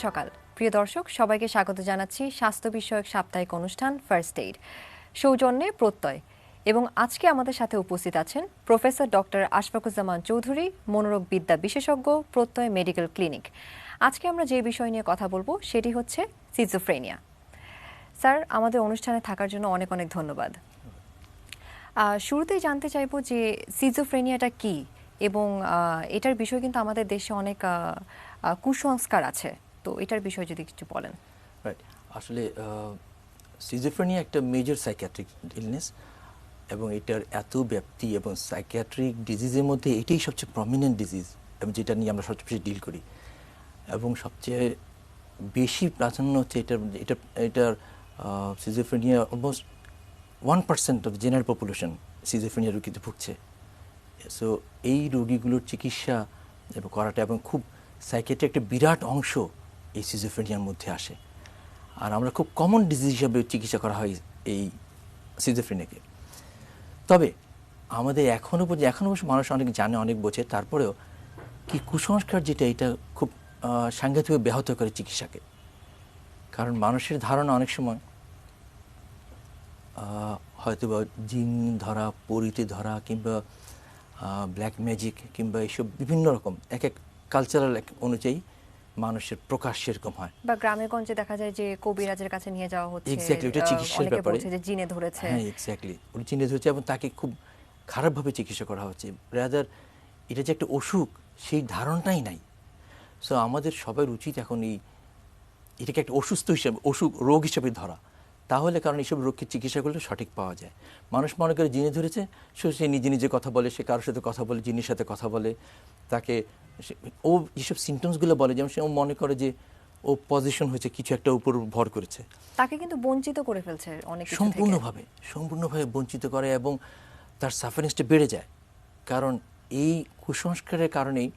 সকাল প্রিয় দর্শক, সবাইকে স্বাগত জানাচ্ছি স্বাস্থ্য বিষয়ক সাপ্তাহিক অনুষ্ঠান ফার্স্ট এইড সৌজন্যে প্রত্যয়। এবং আজকে আমাদের সাথে উপস্থিত আছেন প্রফেসর ডক্টর আশফাকুজ্জামান চৌধুরী, মনোরোগ বিদ্যা বিশেষজ্ঞ, প্রত্যয় মেডিকেল ক্লিনিক। আজকে আমরা যে বিষয় নিয়ে কথা বলবো সেটি হচ্ছে সিজোফ্রেনিয়া। স্যার, আমাদের অনুষ্ঠানে থাকার জন্য অনেক অনেক ধন্যবাদ। শুরুতেই জানতে চাইবো যে সিজোফ্রেনিয়াটা কি, এবং এটার বিষয় কিন্তু আমাদের দেশে অনেক কুসংস্কার আছে, তো এটার বিষয়ে যদি কিছু বলেন। রাইট, আসলে সিজোফ্রেনিয়া একটা মেজর সাইকিয়াট্রিক ইলনেস এবং এটার এত ব্যাপ্তি এবং সাইকিয়াট্রিক ডিজিজের মধ্যে এটাই সবচেয়ে প্রমিনেন্ট ডিজিজ এবং যেটা নিয়ে আমরা সবচেয়ে বেশি ডিল করি এবং সবচেয়ে বেশি প্রাধান্য হচ্ছে এটার schizophrenia almost 1% of general population schizophrenia রোগীতে ভুগছে। সো এই রোগীগুলোর চিকিৎসা এবং করাটা এবং খুব সাইকিয়াট্রিক একটা বিরাট অংশ এই সিজোফ্রেনিয়ার মধ্যে আসে। আর আমরা খুব কমন ডিজিজ হিসাবে চিকিৎসা করা হয় এই সিজোফ্রেনিয়াকে। তবে আমাদের এখনও অবশ্য মানুষ অনেক জানে, অনেক বোঝে, তারপরেও কি কুসংস্কার যেটা এটা খুব সাংঘাতিকভাবে ব্যাহত করে চিকিৎসাকে। কারণ মানুষের ধারণা অনেক সময় হয়তো বা জিন ধরা, পরিতে ধরা, কিংবা ব্ল্যাক ম্যাজিক কিংবা এইসব বিভিন্ন রকম এক এক কালচারাল অনুযায়ী মানুষের প্রকাশ সেরকম হয়। বা গ্রামে গঞ্জে দেখা যায় যে কবিরাজের কাছে নিয়ে যাওয়া হচ্ছে, এক্স্যাক্টলি, এটা চিকিৎসার ব্যাপারে যে জিনে ধরেছে। হ্যাঁ, এক্স্যাক্টলি, উনি জিনে ধরেছে এবং তাকে খুব খারাপভাবে চিকিৎসা করা হচ্ছে। রাদার এটা যে একটা অসুখ সেই ধারণাটাই নাই। সো আমাদের সবার উচিত এখন এটাকে একটা অসুস্থ হিসাবে, রোগ হিসাবে ধরা, তাহলে কারণ এইসব রোগকে চিকিৎসা করলে সঠিক পাওয়া যায়। মানুষ মনে করে জিনে ধরেছে, সে নিজে নিজে কথা বলে, সে কারোর সাথে কথা বলে, জিনের সাথে কথা বলে, তাকে ও যেসব সিমটমসগুলো বলে, যেমন সে মনে করে যে ও পজিশন হয়েছে, কিছু একটা উপর ভর করেছে, তাকে কিন্তু বঞ্চিত করে ফেলছে অনেক কিছু থেকে। সম্পূর্ণভাবে বঞ্চিত করে এবং তার সাফারেন্সটা বেড়ে যায়। কারণ এই কুসংস্কারের কারণেই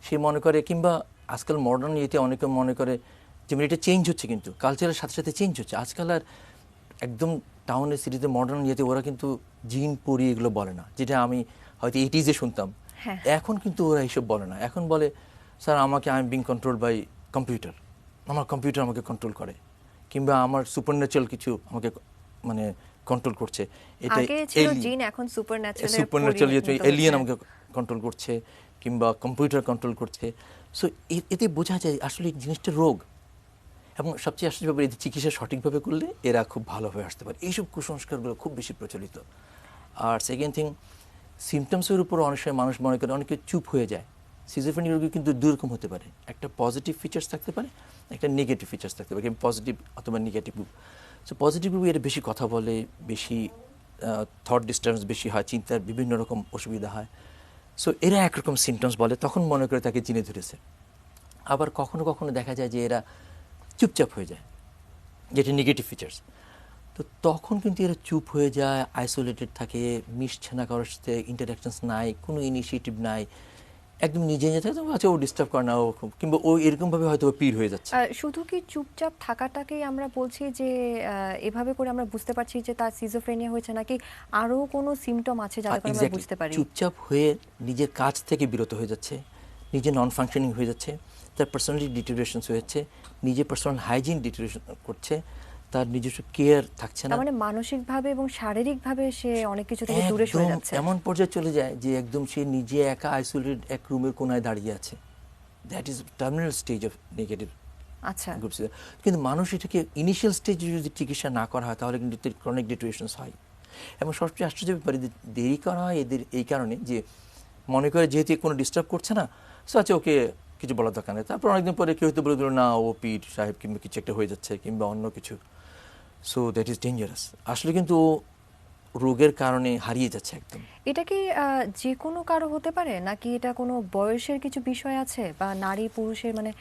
সে মনে করে, কিংবা আজকাল মডার্ন ইয়েতে অনেকে মনে করে যেমন এটা চেঞ্জ হচ্ছে, কিন্তু কালচারের সাথে সাথে চেঞ্জ হচ্ছে। আজকাল আর একদম টাউনের সিটিতে মডার্ন ইয়েতে ওরা কিন্তু জিন পরি এগুলো বলে না, যেটা আমি হয়তো 80s শুনতাম। এখন কিন্তু ওরা এইসব বলে না। এখন বলে, স্যার আমাকে I am being control by computer, আমার কম্পিউটার আমাকে কন্ট্রোল করে, কিংবা আমার সুপারন্যাচারাল কিছু আমাকে মানে কন্ট্রোল করছে। এটা এখন সুপারন্যাচারাল এলিয়েন আমাকে কন্ট্রোল করছে, কিংবা কম্পিউটার কন্ট্রোল করছে। সো এতে বোঝা যায় আসলে জিনিসটা রোগ। এবং সবচেয়ে আশ্চর্য ব্যাপার, এদের চিকিৎসা সঠিকভাবে করলে এরা খুব ভালো হয়ে আসতে পারে। এইসব কুসংস্কারগুলো খুব বেশি প্রচলিত। আর সেকেন্ড থিং, সিমটমসের উপর অনেক সময় মানুষ মনে করে, অনেকে চুপ হয়ে যায়। সিজোফ্রেনিয়া রোগী কিন্তু দুই রকম হতে পারে, একটা পজিটিভ ফিচার্স থাকতে পারে, একটা নেগেটিভ ফিচার্স থাকতে পারে, পজিটিভ অথবা negative group. So positive group এরা বেশি কথা বলে, বেশি থট ডিস্টার্বেন্স বেশি হয়, চিন্তার বিভিন্ন রকম অসুবিধা হয়। সো এরা একরকম সিমটমস বলে, তখন মনে করে তাকে চিনে ধরেছে। আবার কখনো কখনো দেখা যায় যে এরা চুপচাপ হয়ে যায়, যেটা নেগেটিভ ফিচার্স। তো তখন কিন্তু এরা চুপ হয়ে যায়, আইসোলেটেড থাকে, মিশছে না কারোর সাথে, ইন্টারাকশনস নাই, কোনো ইনিশিয়েটিভ নাই, একদম নিজে নিজে থাকে। আচ্ছা, ও ডিস্টার্ব করে না, ও কিংবা ও এরকমভাবে হয়তো পীর হয়ে যাচ্ছে। শুধু কি চুপচাপ থাকাটাকেই আমরা বলছি যে এভাবে করে আমরা বুঝতে পারছি যে তার সিজোফ্রেনিয়া হয়েছে, নাকি আরও কোনো সিমটম আছে যাতে করে আমরা বুঝতে পারি? চুপচাপ হয়ে নিজের কাজ থেকে বিরত হয়ে যাচ্ছে, নিজে নন ফাংশনিং হয়ে যাচ্ছে, তার পার্সোনালিটি ডিটেরিওরেশন হয়েছে, নিজে পার্সোনাল হাইজিন ডিটেরিওরেশন করছে, তার নিজস্ব কেয়ার থাকছে না, মানে মানসিকভাবে এবং শারীরিকভাবে সে অনেক কিছু থেকে দূরে সরে যাচ্ছে। এমন পর্যায়ে চলে যায় যে একদম সে নিজে একা আইসোলেটেড এক রুমের কোনায় দাঁড়িয়ে আছে। That is terminal stage of negative. আচ্ছা, কিন্তু মানুষ এটাকে ইনিশিয়াল স্টেজে যদি চিকিৎসা না করা হয় তাহলে কিন্তু ক্রনিক ডিটেরিওরেশনস হয়। এবং সবচেয়ে আশ্চর্য ব্যাপারে দেরি করা হয় এদের এই কারণে যে মনে করে যেহেতু কোনো ডিস্টার্ব করছে না, সো আচ্ছা ওকে কিছু বলার দরকার নেই। তারপর অনেকদিন পরে কেউ হয়তো বলে দিল, না ও পীর সাহেব কিংবা কিছু একটা হয়ে যাচ্ছে, কিংবা অন্য কিছু। So that is dangerous. আসলে কিন্তু রোগের কারণে হারিয়ে যাচ্ছে একদম। এটা কি যে কোনো কারো হতে পারে, নাকি এটা কোনো বয়সের কিছু বিষয় আছে, বা নারী পুরুষের মানে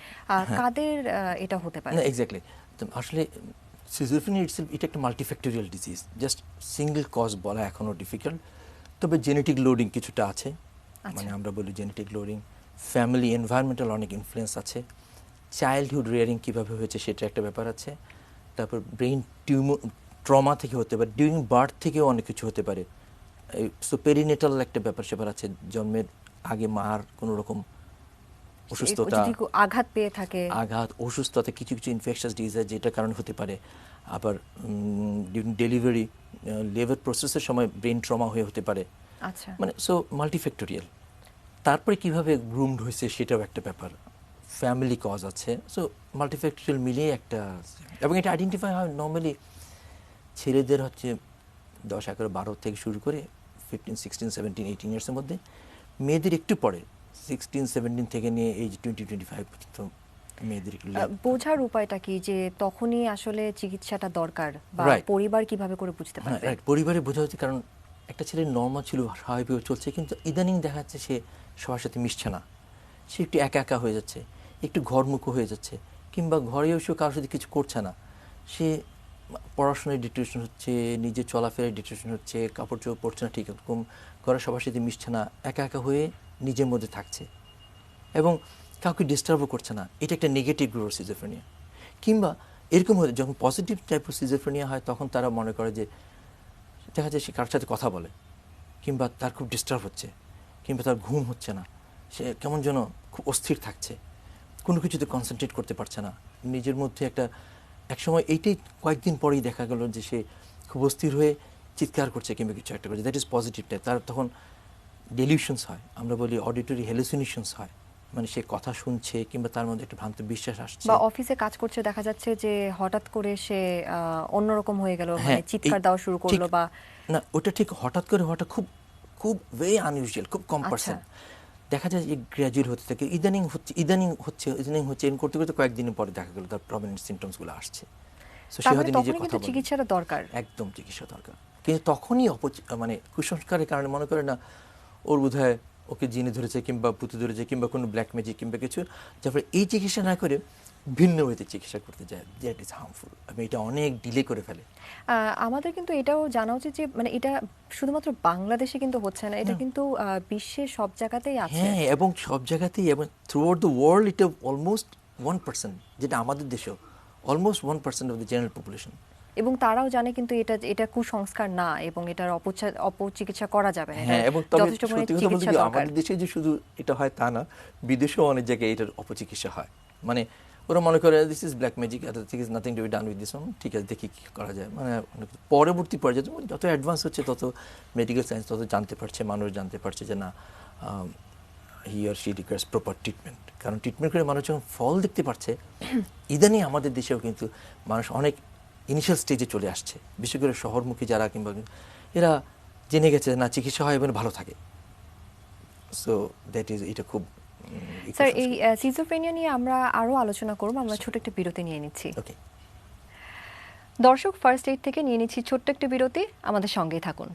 কাদের এটা হতে পারে? না, এক্স্যাক্টলি। আসলে সিজোফ্রেনিয়া ইটসেলফ এটা একটা multifactorial disease, just single cause বলা এখনও ডিফিকাল্ট। তবে জেনেটিক লোডিং কিছুটা আছে, মানে আমরা বলি জেনেটিক লোডিং, ফ্যামিলি এনভায়রনমেন্টাল অনেক ইনফ্লুয়েন্স আছে, চাইল্ডহুড রেয়ারিং কীভাবে হয়েছে সেটা একটা ব্যাপার আছে, তারপর ব্রেইন ট্রমা থেকে হতে পারে, ডিউরিং বার্থ থেকেও অনেক কিছু হতে পারে। সো পেরিনেটাল একটা ব্যাপার স্যাপার আছে, জন্মের আগে মার কোনো রকম অসুস্থতা, যদি আঘাত পেয়ে থাকে, আঘাত, অসুস্থতা, কিছু কিছু ইনফেকশাস ডিজিজ যেটার কারণে হতে পারে। আবার ডেলিভারি, লেবার প্রসেসের সময় ব্রেন ট্রমা হতে পারে। আচ্ছা, মানে সো মাল্টিফ্যাক্টোরিয়াল। তারপরে কিভাবে গ্রুমড হয়েছে সেটাও একটা ব্যাপার, ফ্যামিলি কজ আছে। সো মাল্টিফ্যাক্টোরিয়াল মিলিয়ে একটা, এবং এটা আইডেন্টিফাই হয় নর্মালি ছেলেদের হচ্ছে 10, 11, 12 থেকে শুরু করে 15, 16, 17, 18 ইয়ার্সের মধ্যে, মেয়েদের একটু পরে 16, 17 থেকে নিয়ে এই 20, 25 পর্যন্ত মেয়েদের একটু বোঝার উপায়টা কি যে তখনই আসলে চিকিৎসাটা দরকার, বা Right. পরিবার কিভাবে করে বুঝতে হ্যাঁ, পারবে? রাইট। পরিবারে বোঝা হচ্ছে, কারণ একটা ছেলে নর্মাল ছিল, স্বাভাবিকভাবে চলছে, কিন্তু ইদানিং দেখা যাচ্ছে সে সবার সাথে মিশছে না, সে একটু একা একা হয়ে যাচ্ছে, একটু ঘরমুখো হয়ে যাচ্ছে, কিংবা ঘরেও সে কারোর সাথে কিছু করছে না, সে পড়াশোনায় ডিটেনশন হচ্ছে, নিজের চলাফেরায় ডিটেনশন হচ্ছে, কাপড় চোপড় পরছে না ঠিক রকম, ঘরের সবার সাথে মিশছে না, একা একা হয়ে নিজের মধ্যে থাকছে এবং কাউকে ডিস্টার্বও করছে না। এটা একটা নেগেটিভ গ্রোথ সিজোফ্রেনিয়া। কিংবা এরকম হয়ে যখন পজিটিভ টাইপ অফ সিজোফ্রেনিয়া হয়, তখন তারা মনে করে যে দেখা যায় সে কারোর সাথে কথা বলে, কিংবা তার খুব ডিস্টার্ব হচ্ছে, কিংবা তার ঘুম হচ্ছে না, সে কেমন যেন খুব অস্থির থাকছে, কোনো কিছুতে কনসেন্ট্রেট করতে পারছে না, নিজের মধ্যে একটা, একসময় এইটাই কয়েকদিন পরেই দেখা গেল যে সে খুব অস্থির হয়ে চিৎকার করছে কিংবা কিছু একটা করছে। That is positive type. তার তখন ডেলিউশনস হয়, আমরা বলি অডিটরি হ্যালুসিনেশনস হয়, মানে সে কথা শুনছে কিংবা তার মধ্যে একটা ভ্রান্ত বিশ্বাস আসছে। বা অফিসে কাজ করছে, দেখা যাচ্ছে যে হঠাৎ করে সে অন্যরকম হয়ে গেল, হ্যাঁ, মানে চিৎকার দেওয়া শুরু করলো, ঠিক, বা না ওটা ঠিক হঠাৎ করে হওয়াটা খুব খুব ভেরি আনইউজুয়াল, খুব কম আচ্ছা। পার্সেন্ট দেখা যায় যে গ্র্যাজুয়াল হতে থাকে, ইদানিং হচ্ছে এরকম করতে করতে কয়েকদিনের পরে দেখা গেল তার প্রমিনেন্ট সিমটমসগুলো আসছে। সো সে তারপরে হয়তো নিজে তখনই কথা কিন্তু বলে, চিকিৎসাটা দরকার। একদম চিকিৎসা দরকার। কিন্তু তখনই মানে কুসংস্কারের কারণে মনে করে না ওর বোধহয় ওকে জিনে ধরেছে কিংবা পুঁতে ধরেছে কিংবা কোনো ব্ল্যাক ম্যাজিক কিংবা কিছু, তারপরে এই চিকিৎসা না করে ভিন্ন ওয়েতে চিকিৎসা করতে যায়, দ্যাট ইজ হার্মফুল। আমি এটা অনেক ডিলে করে ফেলে। আমাদের কিন্তু এটাও জানা উচিত যে মানে এটা শুধুমাত্র বাংলাদেশে কিন্তু হচ্ছে না, এটা কিন্তু বিশ্বের সব জায়গাতেই আছে। হ্যাঁ, এবং সব জায়গাতেই, এবং থ্রু আউট দ্য ওয়ার্ল্ড এটা অলমোস্ট 1%, যেটা আমাদের দেশেও almost 1% of the general population. এবং তারাও জানে কিন্তু এটা এটা কুসংস্কার না, এবং এটার অপচিকিৎসা করা যাবে না, হ্যাঁ, এটার এবং তবে যথেষ্ট পরিমাণে সত্যি কথা বলতে চিকিৎসা কি, দরকার। আমাদের দেশে যে শুধু এটা হয় তা না, বিদেশেও অনেক জায়গায় এটার অপচিকিৎসা হয়। মানে ওরা মনে করে this is black magic, this is nothing to be done with this one, ঠিক আছে দেখি কি করা যায়। মানে পরবর্তী পর্যায়ে যত অ্যাডভান্স হচ্ছে তত মেডিকেল সায়েন্স তত জানতে পারছে, মানুষ জানতে পারছে যে না, হি আর শি রিকোয়ার্স প্রপার ট্রিটমেন্ট। কারণ ট্রিটমেন্ট করে মানুষ যখন ফল দেখতে পারছে, ইদানিং আমাদের দেশেও কিন্তু মানুষ অনেক ইনিশিয়াল স্টেজে চলে আসছে, বিশেষ করে শহরমুখী যারা, কিংবা এরা জেনে গেছে না চিকিৎসা হয় এবং ভালো থাকে। সো দ্যাট ইজ, এটা খুব স্যার, এই সিজোফ্রেনিয়া নিয়ে আমরা আরো আলোচনা করব, আমরা ছোট একটা বিরতি নিয়ে নিচ্ছি। ওকে। দর্শক, ফার্স্ট এইড থেকে নিয়ে নিচ্ছি ছোট্ট একটা বিরতি, আমাদের সঙ্গেই থাকুন।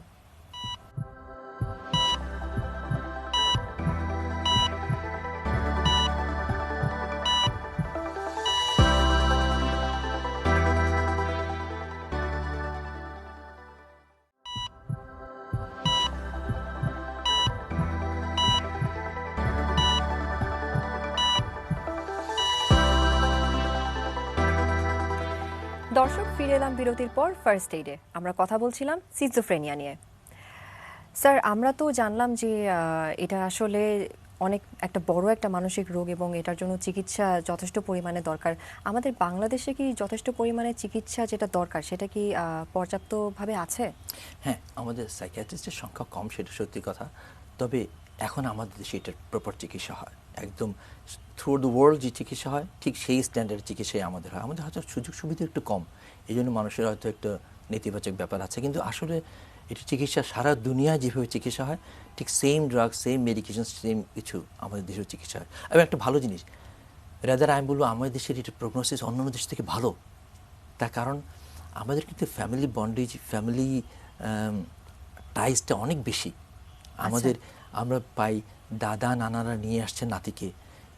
দর্শক, ফিরে এলাম বিরতির পর ফার্স্ট এইডে। আমরা কথা বলছিলাম সিজোফ্রেনিয়া নিয়ে। স্যার, আমরা তো জানলাম যে এটা আসলে অনেক একটা বড় একটা মানসিক রোগ এবং এটার জন্য চিকিৎসা যথেষ্ট পরিমাণে দরকার। আমাদের বাংলাদেশে কি যথেষ্ট পরিমাণে চিকিৎসা যেটা দরকার সেটা কি পর্যাপ্তভাবে আছে? হ্যাঁ, আমাদের সাইকিয়াট্রিস্টের সংখ্যা কম, সেটা সত্যি কথা। তবে এখন আমাদের দেশে এটার প্রপার চিকিৎসা হয়, একদম থ্রু দ্য ওয়ার্ল্ড যে চিকিৎসা হয় ঠিক সেই স্ট্যান্ডার্ড চিকিৎসাই আমাদের হয়। আমাদের হয়তো সুযোগ সুবিধা একটু কম, এই জন্য মানুষের হয়তো একটা নেতিবাচক ব্যাপার আছে, কিন্তু আসলে এটা চিকিৎসা সারা দুনিয়ায় যেভাবে চিকিৎসা হয় ঠিক same drug, same medication, same কিছু আমাদের দেশেও চিকিৎসা হয়। এবং একটা ভালো জিনিস, রাদার আমি বলবো আমাদের দেশের এটা প্রগনোসিস অন্যান্য দেশ থেকে ভালো। তার কারণ আমাদের কিন্তু ফ্যামিলি বন্ডেজ, ফ্যামিলি টাইজটা অনেক বেশি আমাদের। আমরা পাই দাদা নানারা নিয়ে আসছে নাতিকে,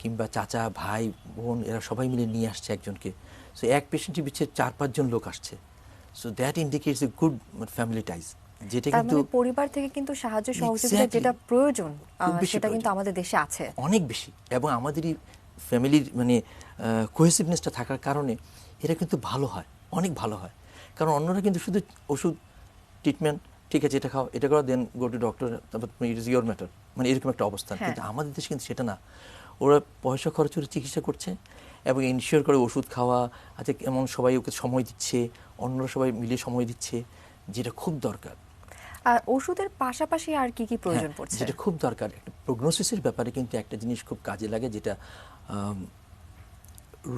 কিংবা চাচা ভাই বোন এরা সবাই মিলে নিয়ে আসছে একজনকে। সো এক পেশেন্টের পিছিয়ে 4-5 জন লোক আসছে। So that indicates a good family ties, যেটা তার কিন্তু মানে পরিবার থেকে কিন্তু সাহায্য সহযোগিতা Exactly. যেটা প্রয়োজন খুব বেশি সেটা কিন্তু প্রয়োজন। আমাদের দেশে আছে অনেক বেশি। এবং আমাদেরই ফ্যামিলির মানে কোহেসিভনেসটা থাকার কারণে এরা কিন্তু ভালো হয়, অনেক ভালো হয়। কারণ অন্যরা কিন্তু শুধু ওষুধ, ট্রিটমেন্ট, ঠিক আছে এটা খাও, এটা করো, দেন গো টু ডক্টর, তারপর ইট ইজ ইয়োর ম্যাটার, মানে এরকম একটা অবস্থান। হ্যাঁ। কিন্তু আমাদের দেশে কিন্তু সেটা না। ওরা পয়সা খরচ করে চিকিৎসা করছে এবং ইনশিওর করে ওষুধ খাওয়া, আচ্ছা এমন সবাই ওকে সময় দিচ্ছে, অন্যরা সবাই মিলে সময় দিচ্ছে, যেটা খুব দরকার। আর ওষুধের পাশাপাশি আর কি কি প্রয়োজন হ্যাঁ, পড়ছে? যেটা খুব দরকার, একটা প্রগনোসিসের ব্যাপারে কিন্তু একটা জিনিস খুব কাজে লাগে, যেটা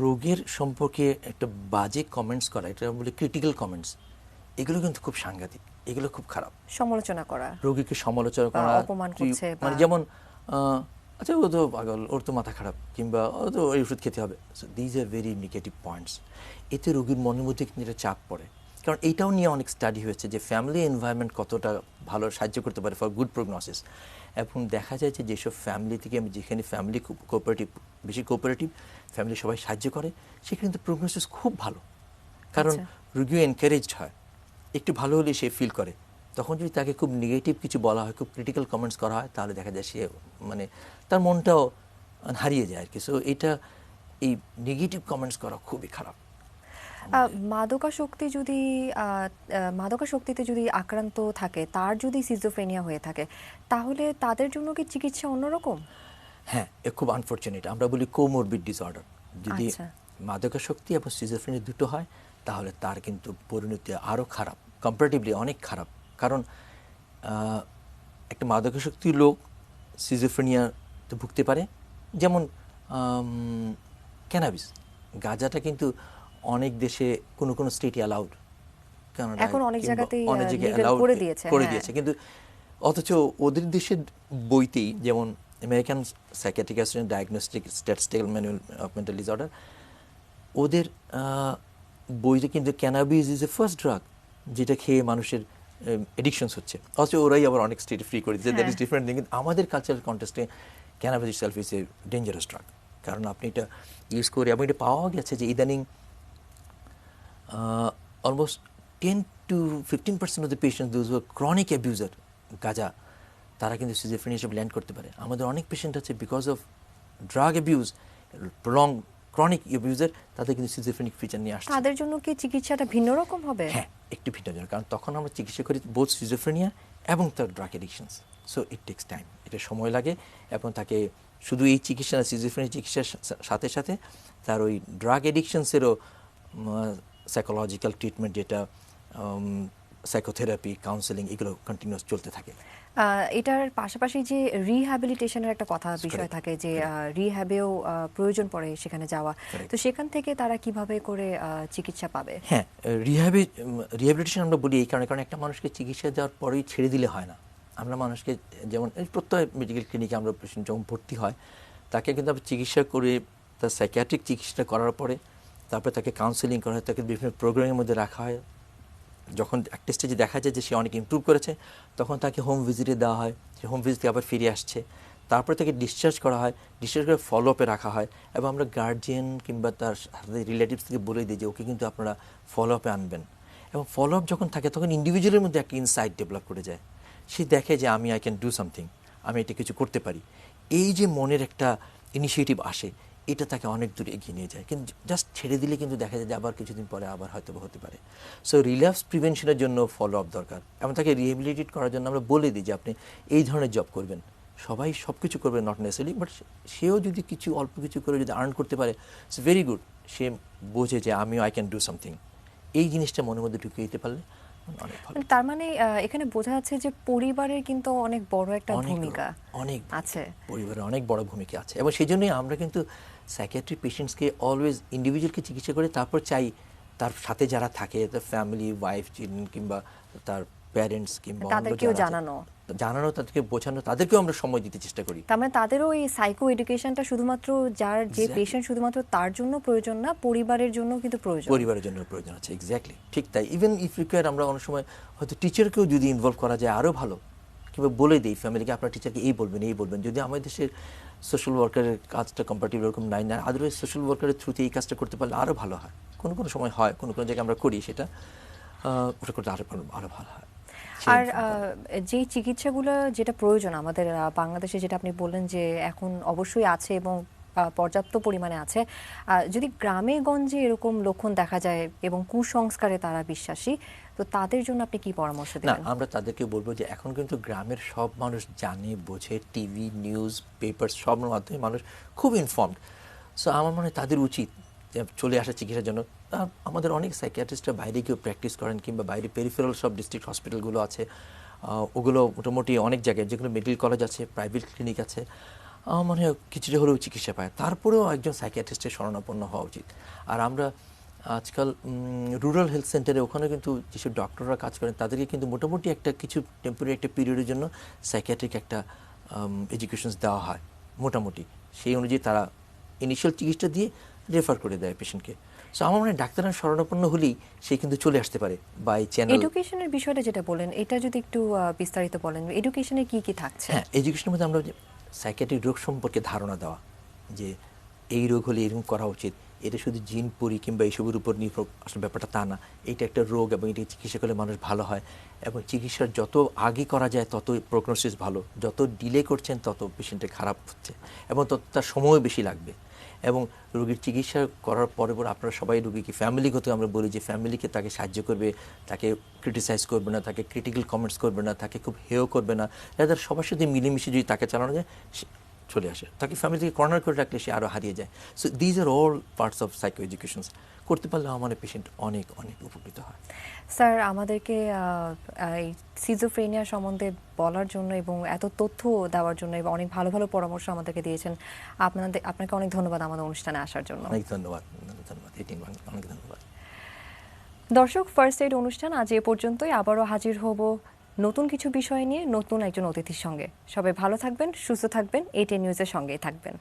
রোগের সম্পর্কে একটা বাজে কমেন্টস করা, এটা বলে ক্রিটিক্যাল কমেন্টস, এগুলো কিন্তু খুব সাংঘাতিক, এগুলো খুব খারাপ। সমালোচনা করা, রোগীকে সমালোচনা বা করা, অপমান করছে, মানে বা যেমন আচ্ছা ও তো পাগল, ওর তো মাথা খারাপ, কিংবা ও তো ওই ওষুধ খেতে হবে। These are very negative points. এতে রোগীর মনের মধ্যে কিন্তু এটা চাপ পড়ে। কারণ এইটাও নিয়ে অনেক স্টাডি হয়েছে যে ফ্যামিলি এনভায়রনমেন্ট কতটা ভালো সাহায্য করতে পারে ফর গুড প্রগনোসিস। এবং দেখা যায় যে যেসব ফ্যামিলি থেকে, যেখানে ফ্যামিলি খুব কোঅপারেটিভ, বেশি কোঅপারেটিভ ফ্যামিলি, সবাই সাহায্য করে, সেখানে কিন্তু প্রগনোসিস খুব ভালো। কারণ রোগীও এনকারেজড হয়, একটু ভালো হলে সে ফিল করে। তখন যদি তাকে খুব নেগেটিভ কিছু বলা হয়, খুব ক্রিটিক্যাল কমেন্টস করা হয়, তাহলে দেখা যায় সে মানে তার মনটাও হারিয়ে যায় আর কি। সো এটা, এই নেগেটিভ কমেন্টস করা খুবই খারাপ। মাদকাসক্তিতে যদি আক্রান্ত থাকে, তার যদি সিজোফ্রেনিয়া হয়ে থাকে, তাহলে তাদের জন্য কি চিকিৎসা অন্যরকম? হ্যাঁ, এ খুব আনফর্চুনেট, আমরা বলি কোমরবিড ডিসঅর্ডার। যদি আচ্ছা। মাদকাসক্তি এবং সিজোফ্রেনিয়া দুটো হয়, তাহলে তার কিন্তু পরিণতি আরও খারাপ, কম্পারেটিভলি অনেক খারাপ। কারণ একটা মাদকাসক্তি লোক সিজোফ্রেনিয়াতে ভুগতে পারে। যেমন ক্যানাবিস, গাঁজাটা কিন্তু অনেক দেশে কোনো কোনো স্টেটে অ্যালাউড, এখন অনেক জায়গাতেই অনেক জায়গায় legal অ্যালাউড করে দিয়েছে, করে হ্যাঁ। দিয়েছে, কিন্তু অথচ ওদের দেশের বইতেই, যেমন American psychiatric association diagnostic statistical manual of mental disorder, ওদের বইতে কিন্তু cannabis is a first drug যেটা খেয়ে মানুষের এডিকশনস হচ্ছে। অথচ ওরাই আবার অনেক স্টেটে ফ্রি করে দিচ্ছে। That is different thing. কিন্তু আমাদের কালচারাল কন্টেক্সটে cannabis itself is a dangerous drug. কারণ আপনি এটা ইউজ করে, এবং এটা পাওয়া গেছে যে ইদানিং almost 10 to 15% of the patient, those who are chronic abuser গাঁজা, তারা কিন্তু সিজোফ্রেনিয়া হিসেবে ল্যান্ড করতে পারে। আমাদের অনেক পেশেন্ট আছে because of drug abuse, prolong chronic abuser, তাদের কিন্তু সিজোফ্রেনিক ফিচার নিয়ে আসছে। তাদের জন্য কি চিকিৎসাটা ভিন্ন রকম হবে? হ্যাঁ, একটু ভিন্নজনক, কারণ তখন আমরা চিকিৎসা করি বোথ সিজোফ্রেনিয়া এবং তার drug addictions. So it takes time, এটা সময় লাগে। এবং তাকে শুধু এই চিকিৎসা, সিজোফ্রেনিয়া চিকিৎসার সাথে সাথে তার ওই ড্রাগ এডিকশনসেরও সাইকোলজিক্যাল ট্রিটমেন্ট, যেটা সাইকোথেরাপি, কাউন্সেলিং, এগুলো কন্টিনিউয়াস চলতে থাকে। এটার পাশাপাশি যে রিহ্যাবিলিটেশনের একটা বিষয় থাকে, যে রিহ্যাবেও প্রয়োজন পড়ে সেখানে যাওয়া, তো সেখান থেকে তারা কিভাবে করে চিকিৎসা পাবে? হ্যাঁ, রিহ্যাবিলিটেশন আমরা বলি এই কারণে, কারণ একটা মানুষকে চিকিৎসা দেওয়ার পরেই ছেড়ে দিলে হয় না। আমরা মানুষকে, যেমন প্রত্যয় মেডিকেল ক্লিনিকে আমরা পেশেন্ট যখন ভর্তি হয়, তাকে কিন্তু আমরা চিকিৎসা করে, তার সাইকিয়াট্রিক চিকিৎসা করার পরে তারপরে তাকে কাউন্সেলিং করা হয়, তাকে বিভিন্ন প্রোগ্রামের মধ্যে রাখা হয়। যখন একটা স্টেজে দেখা যায় যে সে অনেক ইমপ্রুভ করেছে, তখন তাকে হোম ভিজিটে দেওয়া হয়, সে হোম ভিজিটে আবার ফিরে আসছে, তারপরে তাকে ডিসচার্জ করা হয়, ডিসচার্জ করে ফলো আপে রাখা হয়। এবং আমরা গার্জিয়ান কিংবা তার রিলেটিভস থেকে বলে দিই যে ওকে কিন্তু আপনারা ফলো আপে আনবেন। এবং ফলো আপ যখন থাকে, তখন ইন্ডিভিজুয়ালের মধ্যে একটা ইনসাইট ডেভেলপ করে যায়। সে দেখে যে আমি আই ক্যান ডু সামথিং, আমি এটা কিছু করতে পারি। এই যে মনের একটা ইনিশিয়েটিভ আসে, এটা তাকে অনেক দূর এগিয়ে নিয়ে যায়। কিন্তু জাস্ট ছেড়ে দিলে কিন্তু দেখা যায় যে আবার কিছুদিন পরে আবার হয়তো হতে পারে। সো রিল্যাপস প্রিভেনশনের জন্য ফলো আপ দরকার, এবং তাকে রিহেবিলিটেট করার জন্য আমরা বলে দিই যে আপনি এই ধরনের জব করবেন। সবাই সব কিছু করবে নট নেসেসারি, বাট সেও যদি কিছু অল্প কিছু করে যদি আর্ন করতে পারে, ইটস ভেরি গুড। সে বোঝে যে আমিও আই ক্যান ডু সামথিং। এই জিনিসটা মনের মধ্যে ঢুকিয়ে দিতে পারলে অনেক ভালো। তার মানে এখানে বোঝা যাচ্ছে যে পরিবারের কিন্তু অনেক বড় একটা ভূমিকা অনেক আছে, পরিবারের অনেক বড় ভূমিকা আছে। এবং সেই জন্যই আমরা কিন্তু সাইকিয়াট্রিক পেশেন্টসকে অলওয়েজ ইন্ডিভিজুয়ালকে চিকিৎসা করে, তারপর চাই তার সাথে যারা থাকে, তার ফ্যামিলি, ওয়াইফ, চিলড্রেন, কিংবা তার প্যারেন্টস, কিংবা তাদেরকেও জানানো, তাদেরকে বোঝানো, তাদেরকেও আমরা সময় দিতে চেষ্টা করি। তার মানে তাদেরও এই সাইকো এডুকেশনটা শুধুমাত্র যে পেশেন্ট শুধুমাত্র তার জন্য প্রয়োজন না, পরিবারের জন্য কিন্তু প্রয়োজন, পরিবারের জন্য প্রয়োজন আছে। এক্স্যাক্টলি ঠিক তাই। ইভেন ইফ রিকোয়ার, আমরা অনেক সময় হয়তো টিচারকেও যদি ইনভলভ করা যায় আরও ভালো, কিংবা বলে দিই ফ্যামিলিকে আপনার টিচারকে এই বলবেন। যদি আমাদের দেশের সোশ্যাল ওয়ার্কারের কাজটা কম্পারেটিভ এরকম নাই না, আদারওয়াইজ সোশ্যাল ওয়ার্কারের থ্রুতে এই কাজটা করতে পারলে আরও ভালো হয়। কোনো সময় হয়, কোনো জায়গায় আমরা করি সেটা, ওটা করতে আরও ভালো হয়। আর যে চিকিৎসাগুলো যেটা প্রয়োজন আমাদের বাংলাদেশে, যেটা আপনি বললেন যে এখন অবশ্যই আছে এবং পর্যাপ্ত পরিমাণে আছে। যদি গ্রামে গঞ্জে এরকম লক্ষণ দেখা যায় এবং কুসংস্কারে তারা বিশ্বাসী, তো তাদের জন্য আপনি কি পরামর্শ না, দেবেন? আমরা তাদেরকে বলবো যে এখন কিন্তু গ্রামের সব মানুষ জানে, বোঝে, টিভি, নিউজ, পেপার সবের মাধ্যমে মানুষ খুব ইনফর্মড। সো আমার মনে হয় তাদের উচিত যে চলে আসা চিকিৎসার জন্য। আমাদের অনেক সাইকিয়াট্রিস্টরা বাইরে গিয়েও প্র্যাকটিস করেন, কিংবা বাইরে পেরিফেরাল সব ডিস্ট্রিক্ট হসপিটালগুলো আছে, ওগুলো মোটামুটি অনেক জায়গায়, যেগুলো মেডিকেল কলেজ আছে, প্রাইভেট ক্লিনিক আছে, আমার মনে হয় কিছুটা হলেও চিকিৎসা পায়। তারপরেও একজন সাইকিয়াট্রিস্টের শরণাপন্ন হওয়া উচিত। আর আমরা আজকাল রুরাল হেলথ সেন্টারে ওখানে কিন্তু যেসব ডক্টররা কাজ করেন তাদেরকে কিন্তু মোটামুটি একটা কিছু টেম্পোরারি একটা পিরিয়ডের জন্য সাইকিয়াট্রিক একটা এডুকেশনস দেওয়া হয় মোটামুটি। সেই অনুযায়ী তারা ইনিশিয়াল চিকিৎসা দিয়ে রেফার করে দেয় পেশেন্টকে। সো আমার মনে হয় ডাক্তাররা শরণাপন্ন হলেই সে কিন্তু চলে আসতে পারে বাই চ্যানেল। এডুকেশনের বিষয়টা যেটা বলেন, এটা যদি একটু বিস্তারিত বলেন, এডুকেশনে কি কি থাকছে? হ্যাঁ, এডুকেশনের মধ্যে আমরা সাইকিয়াট্রিক রোগ সম্পর্কে ধারণা দেওয়া, যে এই রোগ হলে এরকম করা উচিত, এটা শুধু জিন পরি কিংবা এইসবের উপর নির্ভর আসলে ব্যাপারটা তা না। এটা একটা রোগ এবং এটি চিকিৎসা করলে মানুষ ভালো হয়, এবং চিকিৎসার যত আগে করা যায় তত প্রগনোসিস ভালো, যত ডিলে করছেন তত পেশেন্টের খারাপ হচ্ছে, এবং তত তার সময় বেশি লাগবে। এবং রোগীর চিকিৎসা করার পরে পরে আপনারা সবাই রোগীকে ফ্যামিলিগত আমরা বলি যে ফ্যামিলিকে তাকে সাহায্য করবে, তাকে ক্রিটিসাইজ করবে না, তাকে ক্রিটিক্যাল কমেন্টস করবে না, তাকে খুব হেয় করবে না। যাদের সবার সাথে মিলেমিশে যদি তাকে চালানো যায়, চলে আসে। তাকে ফ্যামিলি থেকে কর্নার করে রাখলে সে আরও হারিয়ে যায়। So these are all parts of psycho educations. করতে পারলে আমার পেশেন্ট অনেক অনেক উপকৃত হয়। স্যার, আমাদেরকে এই সিজোফ্রেনিয়া সম্বন্ধে বলার জন্য এবং এত তথ্য দেওয়ার জন্য এবং অনেক ভালো ভালো পরামর্শ আমাদেরকে দিয়েছেন, আপনাকে অনেক ধন্যবাদ আমাদের অনুষ্ঠানে আসার জন্য। অনেক ধন্যবাদ, ধন্যবাদ, অনেক ধন্যবাদ। দর্শক, ফার্স্ট এইড অনুষ্ঠান আজ এ পর্যন্তই। আবারও হাজির হব নতুন কিছু বিষয় নিয়ে, নতুন একজন অতিথির সঙ্গে। সবাই ভালো থাকবেন, সুস্থ থাকবেন, এটিএন নিউজের সঙ্গেই থাকবেন।